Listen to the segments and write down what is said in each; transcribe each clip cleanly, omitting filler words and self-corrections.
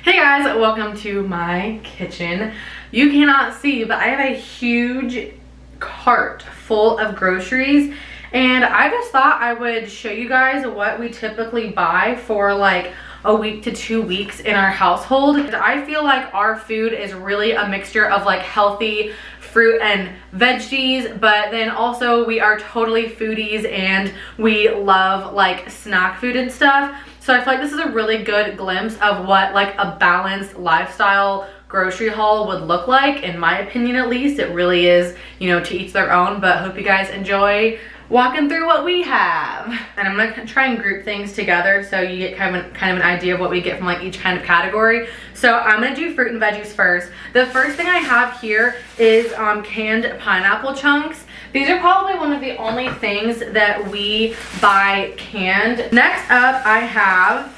Hey guys, welcome to my kitchen. You cannot see, but I have a huge cart full of groceries, and I just thought I would show you guys what we typically buy for like a week to 2 weeks in our household. I feel like our food is really a mixture of like healthy fruit and veggies, but then also we are totally foodies and we love like snack food and stuff. So I feel like this is a really good glimpse of what like a balanced lifestyle grocery haul would look like, in my opinion at least. It really is, you know, to each their own, but hope you guys enjoy walking through what we have. And I'm gonna try and group things together so you get kind of an idea of what we get from like each kind of category. So I'm gonna do fruit and veggies first. The first thing I have here is canned pineapple chunks. These are probably one of the only things that we buy canned. Next up, I have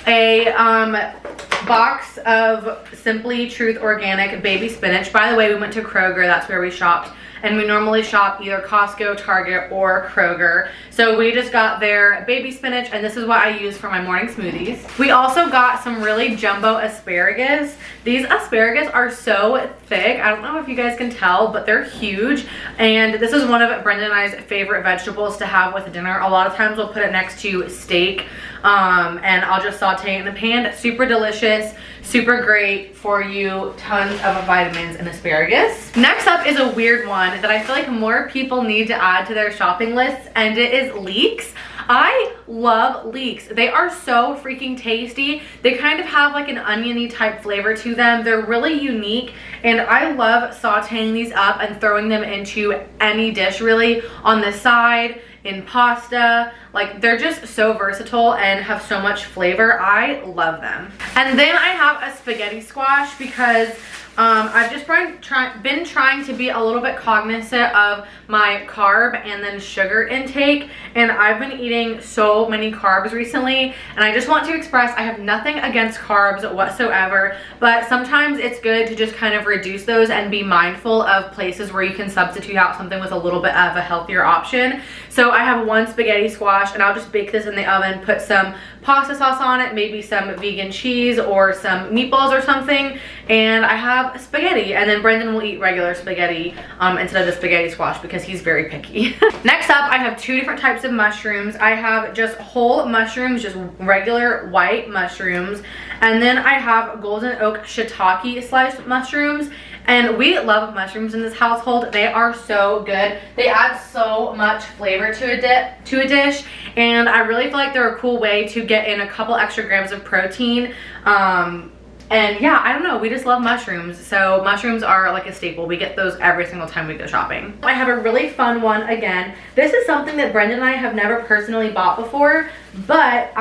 a box of Simply Truth Organic baby spinach. By the way, we went to Kroger, that's where we shopped. And we normally shop either Costco, Target, or Kroger. So we just got their baby spinach, and this is what I use for my morning smoothies. We also got some really jumbo asparagus. These asparagus are so thick. I don't know if you guys can tell, but they're huge. And this is one of Brenden and I's favorite vegetables to have with dinner. A lot of times we'll put it next to steak, and I'll just saute it in the pan. Super delicious, super great for you. Tons of vitamins in asparagus. Next up is a weird one that I feel like more people need to add to their shopping lists, and it is leeks. I love leeks. They are so freaking tasty. They kind of have like an oniony type flavor to them. They're really unique, and I love sauteing these up and throwing them into any dish really, on the side, in pasta. Like, they're just so versatile and have so much flavor. I love them. And then I have a spaghetti squash because I've just been trying to be a little bit cognizant of my carb and then sugar intake, and I've been eating so many carbs recently, and I just want to express I have nothing against carbs whatsoever, but sometimes it's good to just kind of reduce those and be mindful of places where you can substitute out something with a little bit of a healthier option. So I have one spaghetti squash, and I'll just bake this in the oven, put some pasta sauce on it, maybe some vegan cheese or some meatballs or something, and I have spaghetti. And then Brenden will eat regular spaghetti instead of the spaghetti squash because he's very picky. Next up, I have two different types of mushrooms. I have just whole mushrooms, just regular white mushrooms, and then I have golden oak shiitake sliced mushrooms. And we love mushrooms in this household. They are so good. They add so much flavor to a dish, and I really feel like they're a cool way to get in a couple extra grams of protein. And yeah, I don't know, we just love mushrooms. So mushrooms are like a staple. We get those every single time we go shopping. I have a really fun one again. This is something that Brenden and I have never personally bought before, but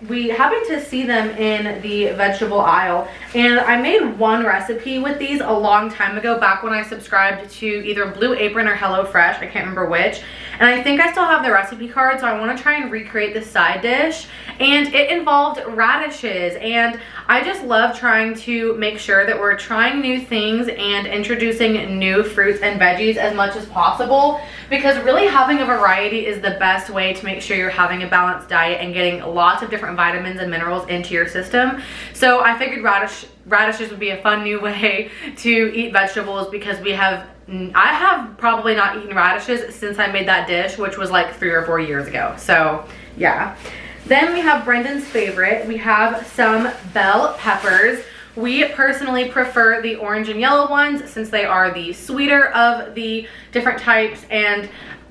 we happened to see them in the vegetable aisle, and I made one recipe with these a long time ago, back when I subscribed to either Blue Apron or HelloFresh, I can't remember which, and I think I still have the recipe card, so I want to try and recreate this side dish. And it involved radishes, and I just love trying to make sure that we're trying new things and introducing new fruits and veggies as much as possible, because really having a variety is the best way to make sure you're having a balanced diet and getting lots of different vitamins and minerals into your system. So I figured radishes would be a fun new way to eat vegetables, because I have probably not eaten radishes since I made that dish, which was like 3 or 4 years ago. So yeah. Then we have Brenden's favorite. We have some bell peppers. We personally prefer the orange and yellow ones since they are the sweeter of the different types, and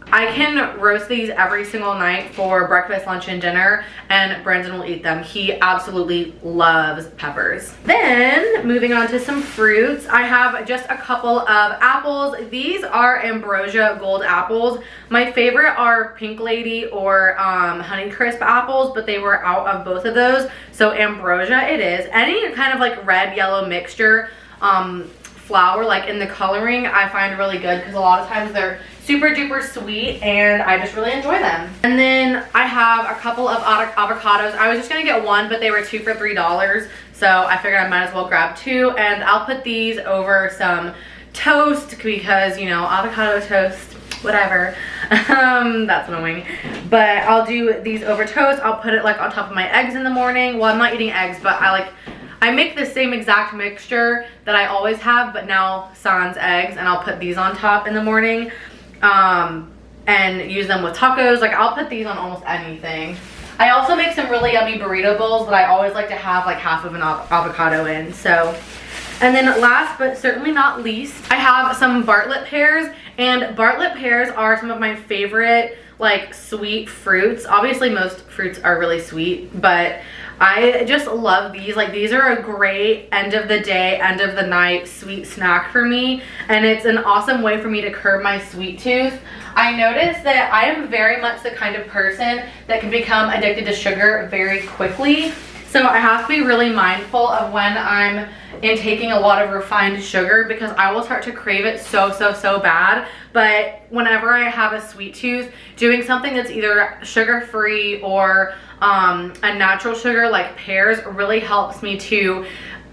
I can roast these every single night for breakfast, lunch, and dinner, and Brenden will eat them. He absolutely loves peppers. Then, moving on to some fruits, I have just a couple of apples. These are Ambrosia Gold apples. My favorite are Pink Lady or Honeycrisp apples, but they were out of both of those, so Ambrosia it is. Any kind of like red, yellow mixture flour, like in the coloring, I find really good, because a lot of times they're super duper sweet and I just really enjoy them. And then I have a couple of avocados. I was just gonna get one, but they were 2 for $3, so I figured I might as well grab 2, and I'll put these over some toast because, you know, avocado toast, whatever. That's annoying, but I'll do these over toast. I'll put it like on top of my eggs in the morning. Well, I'm not eating eggs, but I make the same exact mixture that I always have, but now sans eggs, and I'll put these on top in the morning and use them with tacos. Like, I'll put these on almost anything. I also make some really yummy burrito bowls that I always like to have like half of an avocado in. So, and then last but certainly not least, I have some Bartlett pears, and Bartlett pears are some of my favorite like sweet fruits. Obviously most fruits are really sweet, but I just love these. Like, these are a great end of the day, end of the night sweet snack for me, and it's an awesome way for me to curb my sweet tooth. I noticed that I am very much the kind of person that can become addicted to sugar very quickly. So I have to be really mindful of when I'm intaking a lot of refined sugar, because I will start to crave it so bad. But whenever I have a sweet tooth, doing something that's either sugar-free or a natural sugar like pears really helps me to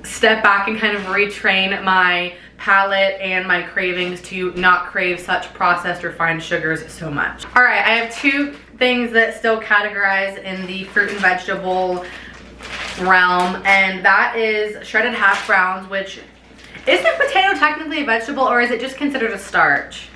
step back and kind of retrain my palate and my cravings to not crave such processed refined sugars so much. All right, I have two things that still categorize in the fruit and vegetable realm, and that is shredded hash browns, which isn't potato technically a vegetable, or is it just considered a starch?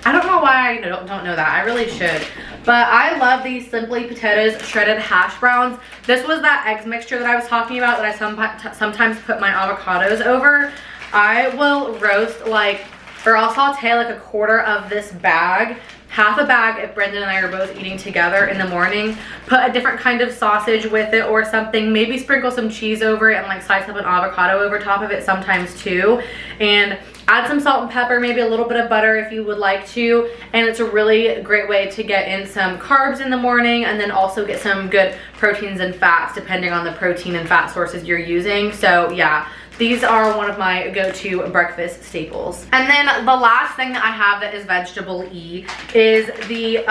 I don't know why I don't know that. I really should. But I love these Simply Potatoes shredded hash browns. This was that eggs mixture that I was talking about that I sometimes put my avocados over. I will roast like, or I'll saute like a quarter of this bag, half a bag if Brenden and I are both eating together in the morning, put a different kind of sausage with it or something, maybe sprinkle some cheese over it and like slice up an avocado over top of it sometimes too, and add some salt and pepper, maybe a little bit of butter if you would like to, and it's a really great way to get in some carbs in the morning and then also get some good proteins and fats depending on the protein and fat sources you're using. So yeah, these are one of my go-to breakfast staples. And then the last thing that I have that is vegetable-y is the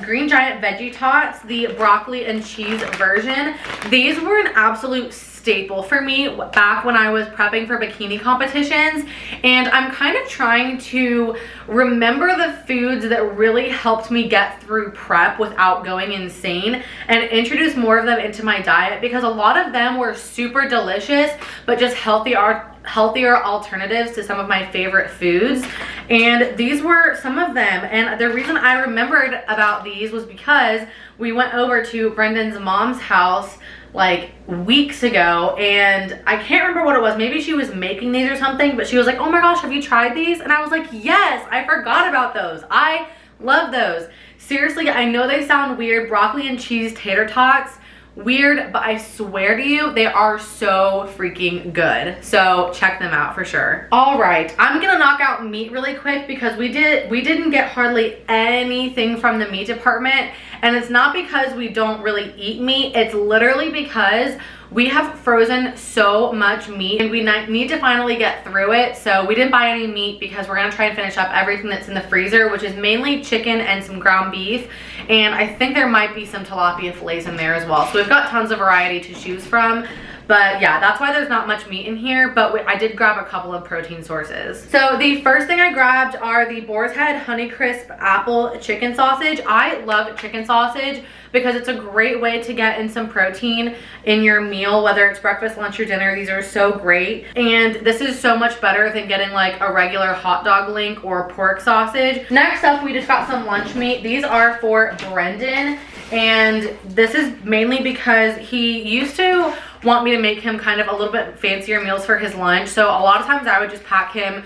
Green Giant Veggie Tots, the broccoli and cheese version. These were an absolute staple for me back when I was prepping for bikini competitions, and I'm kind of trying to remember the foods that really helped me get through prep without going insane and introduce more of them into my diet, because a lot of them were super delicious but just healthier alternatives to some of my favorite foods, and these were some of them. And the reason I remembered about these was because we went over to Brendan's mom's house like weeks ago, and I can't remember what it was. Maybe she was making these or something, but she was like, oh my gosh, have you tried these? And I was like, yes, I forgot about those. I love those. Seriously, I know they sound weird, broccoli and cheese tater tots, weird, but I swear to you, they are so freaking good. So check them out for sure. All right, I'm gonna knock out meat really quick because we didn't get hardly anything from the meat department, and it's not because we don't really eat meat. It's literally because we have frozen so much meat and we need to finally get through it. So we didn't buy any meat because we're gonna try and finish up everything that's in the freezer, which is mainly chicken and some ground beef. And I think there might be some tilapia fillets in there as well. So we've got tons of variety to choose from. But yeah, that's why there's not much meat in here, but I did grab a couple of protein sources. So the first thing I grabbed are the Boar's Head Honeycrisp Apple Chicken Sausage. I love chicken sausage because it's a great way to get in some protein in your meal, whether it's breakfast, lunch, or dinner. These are so great. And this is so much better than getting like a regular hot dog link or pork sausage. Next up, we just got some lunch meat. These are for Brenden, and this is mainly because he used to want me to make him kind of a little bit fancier meals for his lunch. So a lot of times I would just pack him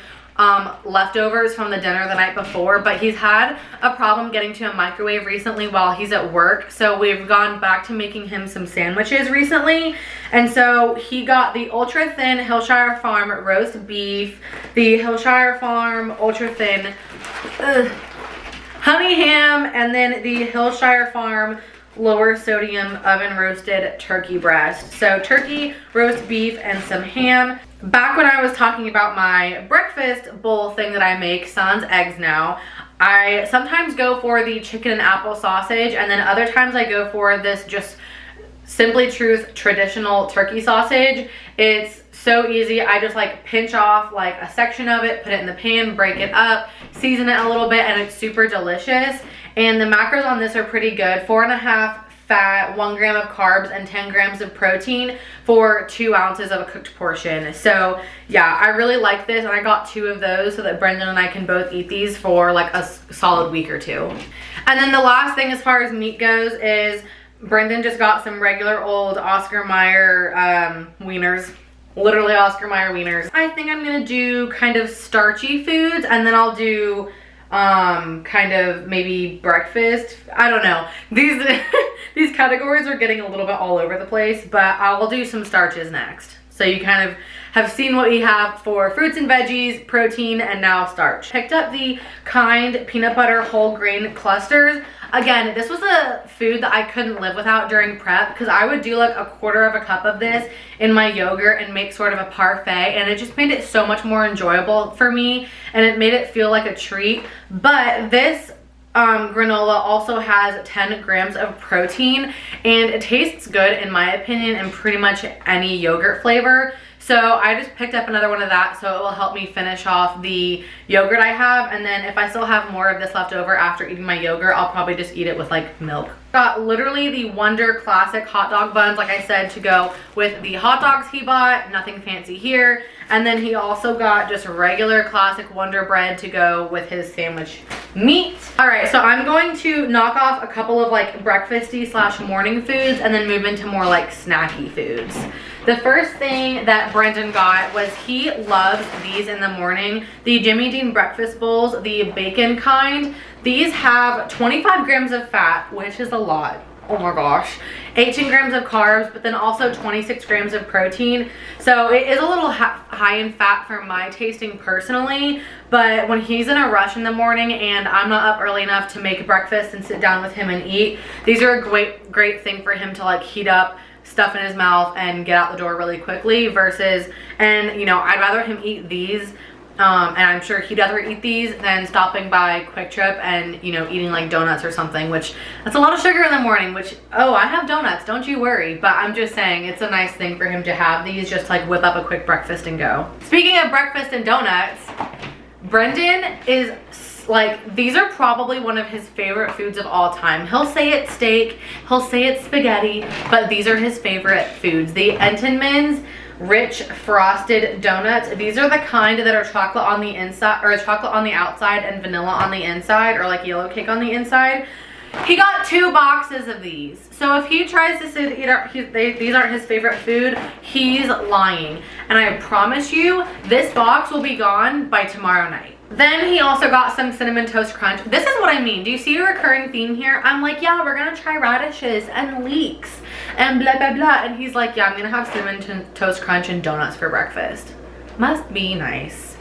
leftovers from the dinner the night before, but he's had a problem getting to a microwave recently while he's at work. So we've gone back to making him some sandwiches recently. And so he got the ultra thin Hillshire Farm roast beef, the Hillshire Farm ultra thin honey ham, and then the Hillshire Farm lower sodium oven roasted turkey breast. So turkey, roast beef, and some ham. Back when I was talking about my breakfast bowl thing that I make, sans eggs now, I sometimes go for the chicken and apple sausage, and then other times I go for this just Simply Truth traditional turkey sausage. It's so easy. I just like pinch off like a section of it, put it in the pan, break it up, season it a little bit, and it's super delicious. And the macros on this are pretty good. 4.5 fat, 1 gram of carbs, and 10 grams of protein for 2 ounces of a cooked portion. So yeah, I really like this, and I got 2 of those so that Brenden and I can both eat these for like a solid week or 2. And then the last thing as far as meat goes is Brenden just got some regular old Oscar Mayer wieners. Literally Oscar Mayer wieners. I think I'm gonna do kind of starchy foods, and then I'll do kind of maybe breakfast. I don't know. These categories are getting a little bit all over the place, but I'll do some starches next. So you kind of have seen what we have for fruits and veggies, protein, and now starch. Picked up the Kind peanut butter whole grain clusters. Again, this was a food that I couldn't live without during prep, because I would do like a 1/4 of a cup of this in my yogurt and make sort of a parfait, and it just made it so much more enjoyable for me, and it made it feel like a treat. But this granola also has 10 grams of protein, and it tastes good in my opinion in pretty much any yogurt flavor. So I just picked up another one of that, so it will help me finish off the yogurt I have. And then if I still have more of this left over after eating my yogurt, I'll probably just eat it with like milk. Got literally the Wonder Classic hot dog buns, like I said, to go with the hot dogs he bought. Nothing fancy here. And then he also got just regular classic Wonder bread to go with his sandwich meat. All right, so I'm going to knock off a couple of like breakfasty / morning foods and then move into more like snacky foods. The first thing that Brenden got was he loves these in the morning. The Jimmy Dean breakfast bowls, the bacon kind. These have 25 grams of fat, which is a lot. Oh my gosh. 18 grams of carbs, but then also 26 grams of protein. So it is a little high in fat for my tasting personally, but when he's in a rush in the morning and I'm not up early enough to make breakfast and sit down with him and eat, these are a great thing for him to like heat up, stuff in his mouth, and get out the door really quickly versus, and you know, I'd rather him eat these and I'm sure he'd rather eat these than stopping by Quick Trip and, you know, eating like donuts or something, which that's a lot of sugar in the morning, which, oh, I have donuts, don't you worry. But I'm just saying it's a nice thing for him to have these, just like whip up a quick breakfast and go. Speaking of breakfast and donuts, Brenden is like, these are probably one of his favorite foods of all time. He'll say it's steak, he'll say it's spaghetti, but these are his favorite foods. The Entenmann's rich frosted donuts. These are the kind that are chocolate on the inside, or chocolate on the outside and vanilla on the inside, or like yellow cake on the inside. He got 2 boxes of these. So if he tries to say that these aren't his favorite food, he's lying. And I promise you, this box will be gone by tomorrow night. Then he also got some Cinnamon Toast Crunch. This is what I mean. Do you see a recurring theme here? I'm like, yeah, we're gonna try radishes and leeks and blah, blah, blah. And he's like, yeah, I'm gonna have Cinnamon Toast Crunch and donuts for breakfast. Must be nice.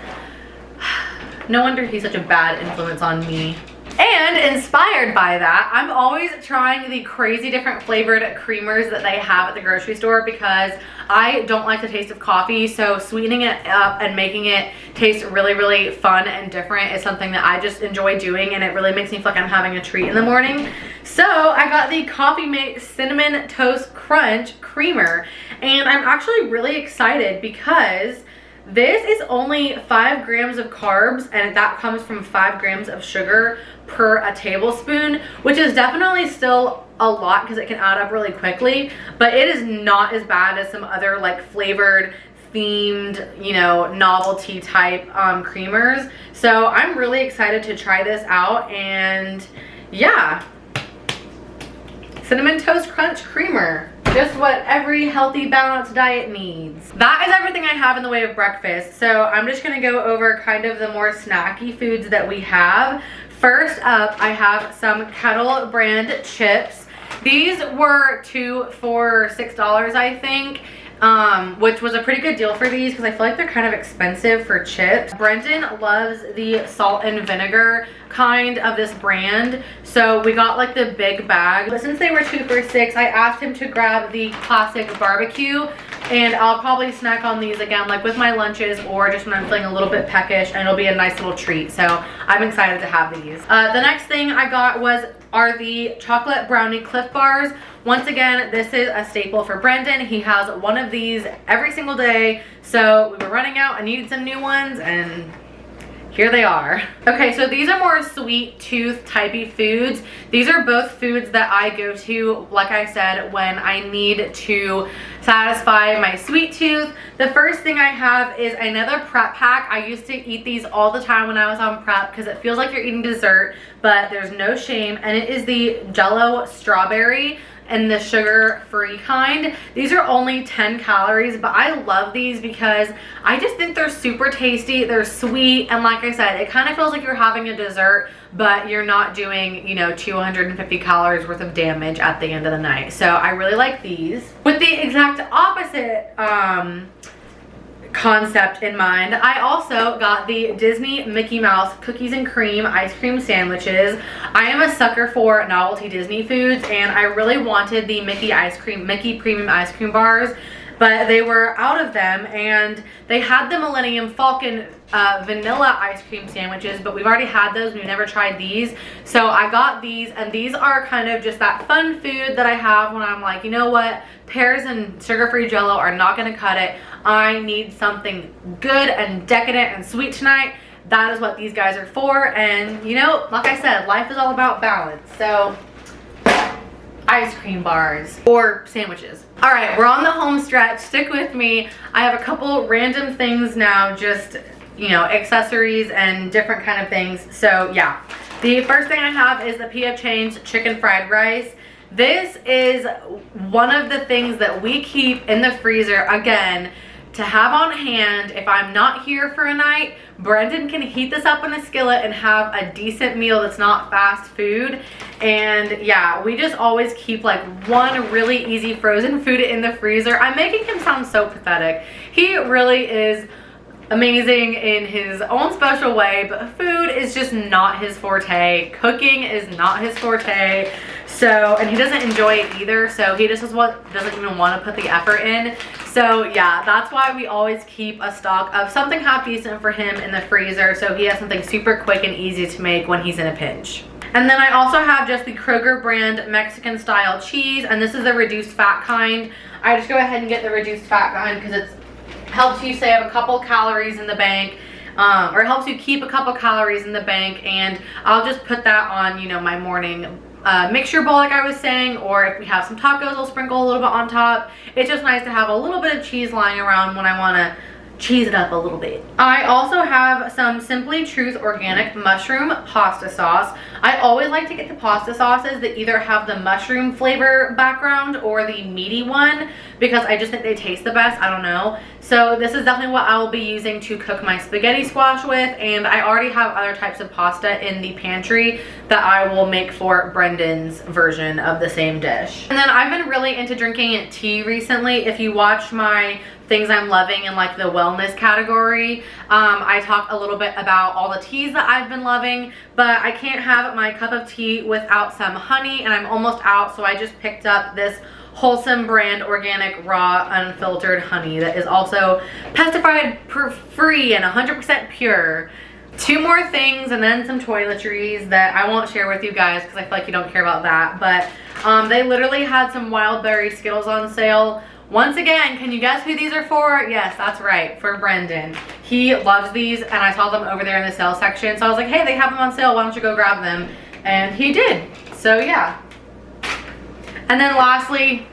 No wonder he's such a bad influence on me. And inspired by that, I'm always trying the crazy different flavored creamers that they have at the grocery store, because I don't like the taste of coffee, so sweetening it up and making it taste really, really fun and different is something that I just enjoy doing, and it really makes me feel like I'm having a treat in the morning. So I got the Coffee Mate Cinnamon Toast Crunch Creamer, and I'm actually really excited because this is only 5 grams of carbs, and that comes from 5 grams of sugar per a tablespoon, which is definitely still a lot because it can add up really quickly, but it is not as bad as some other like flavored, themed, you know, novelty type creamers. So I'm really excited to try this out, and yeah, Cinnamon Toast Crunch Creamer. Just what every healthy, balanced diet needs. That is everything I have in the way of breakfast. So I'm just gonna go over kind of the more snacky foods that we have. First up, I have some Kettle brand chips. These were 2 for $6, I think. Which was a pretty good deal for these because I feel like they're kind of expensive for chips. Brenden loves the salt and vinegar kind of this brand, so we got like the big bag. But since they were 2 for $6, I asked him to grab the classic barbecue, and I'll probably snack on these again like with my lunches or just when I'm feeling a little bit peckish, and it'll be a nice little treat. So I'm excited to have these. The next thing I got are the chocolate brownie Cliff Bars. Once again, this is a staple for Brenden. He has one of these every single day. So we were running out. I needed some new ones, and here they are. Okay, so these are more sweet tooth typey foods. These are both foods that I go to, like I said, when I need to satisfy my sweet tooth. The first thing I have is another prep pack. I used to eat these all the time when I was on prep because it feels like you're eating dessert, but there's no shame. And it is the Jell-O strawberry and the sugar-free kind. These are only 10 calories, but I love these because I just think they're super tasty. They're sweet, and like I said, it kind of feels like you're having a dessert, but you're not doing, you know, 250 calories worth of damage at the end of the night. So I really like these. With the exact opposite concept in mind, I also got the Disney Mickey Mouse cookies and cream ice cream sandwiches. I am a sucker for novelty Disney foods, and I really wanted the Mickey premium ice cream bars, but they were out of them, and they had the Millennium Falcon vanilla ice cream sandwiches, but we've already had those. We've never tried these, so I got these, and these are kind of just that fun food that I have when I'm like, you know what, pears and sugar-free Jell-O are not gonna cut it. I need something good and decadent and sweet tonight. That is what these guys are for, and you know, like I said, life is all about balance. So ice cream bars or sandwiches. All right, we're on the home stretch. Stick with me. I have a couple random things now, just, you know, accessories and different kind of things. So yeah, the first thing I have is the P.F. Chang's chicken fried rice. This is one of the things that we keep in the freezer, again, to have on hand if I'm not here for a night. Brenden can heat this up in a skillet and have a decent meal that's not fast food. And yeah, we just always keep like one really easy frozen food in the freezer. I'm making him sound so pathetic. He really is amazing in his own special way, but food is just not his forte. Cooking is not his forte. So, and he doesn't enjoy it either, so he just doesn't even want to put the effort in. So yeah, that's why we always keep a stock of something half decent for him in the freezer, so he has something super quick and easy to make when he's in a pinch. And then I also have just the Kroger brand Mexican style cheese, and this is the reduced fat kind. I just go ahead and get the reduced fat kind because it helps you save a couple calories in the bank, or helps you keep a couple calories in the bank, and I'll just put that on, you know, my morning mixture bowl like I was saying, or if we have some tacos, I'll sprinkle a little bit on top. It's just nice to have a little bit of cheese lying around when I want to cheese it up a little bit. I also have some Simply Truth organic mushroom pasta sauce. I always like to get the pasta sauces that either have the mushroom flavor background or the meaty one, because I just think they taste the best. I don't know. So this is definitely what I will be using to cook my spaghetti squash with, and I already have other types of pasta in the pantry that I will make for Brendan's version of the same dish. And then I've been really into drinking tea recently. If you watch my things I'm loving in like the wellness category, I talk a little bit about all the teas that I've been loving, but I can't have my cup of tea without some honey, and I'm almost out, so I just picked up this Wholesome brand organic raw unfiltered honey that is also pesticide free and 100% pure. Two more things and then some toiletries that I won't share with you guys because I feel like you don't care about that, but they literally had some wild berry Skittles on sale. Once again, can you guess who these are for? Yes, that's right, for Brenden. He loves these, and I saw them over there in the sale section, so I was like, hey, they have them on sale, why don't you go grab them? And he did, so yeah. And then lastly,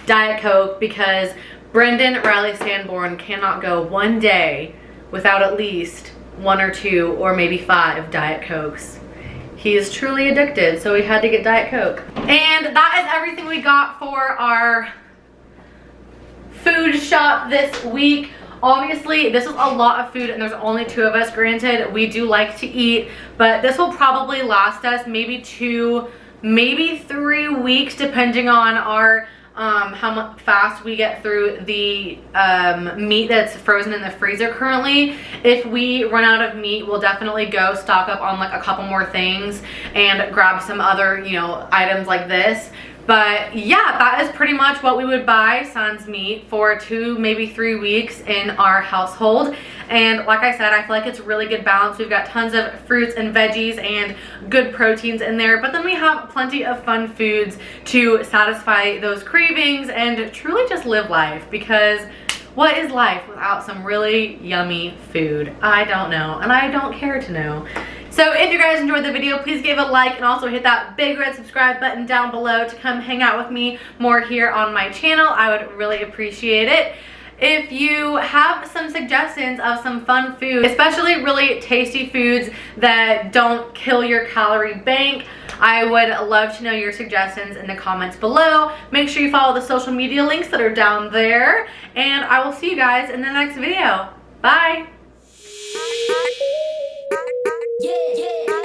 Diet Coke, because Brenden Riley Sanborn cannot go one day without at least 1 or 2 or maybe 5 Diet Cokes. He is truly addicted, so we had to get Diet Coke. And that is everything we got for our food shop this week. Obviously, this is a lot of food and there's only 2 of us. Granted, we do like to eat, but this will probably last us maybe 2, maybe 3 weeks, depending on our how fast we get through the meat that's frozen in the freezer currently. If we run out of meat, we'll definitely go stock up on like a couple more things and grab some other, you know, items like this. But yeah, that is pretty much what we would buy sans meat for 2, maybe 3 weeks in our household. And like I said, I feel like it's really good balance. We've got tons of fruits and veggies and good proteins in there, but then we have plenty of fun foods to satisfy those cravings and truly just live life, because What is life without some really yummy food? I don't know, and I don't care to know. So if you guys enjoyed the video, please give it a like and also hit that big red subscribe button down below to come hang out with me more here on my channel. I would really appreciate it. If you have some suggestions of some fun food, especially really tasty foods that don't kill your calorie bank, I would love to know your suggestions in the comments below. Make sure you follow the social media links that are down there, and I will see you guys in the next video. Bye! Yeah, yeah.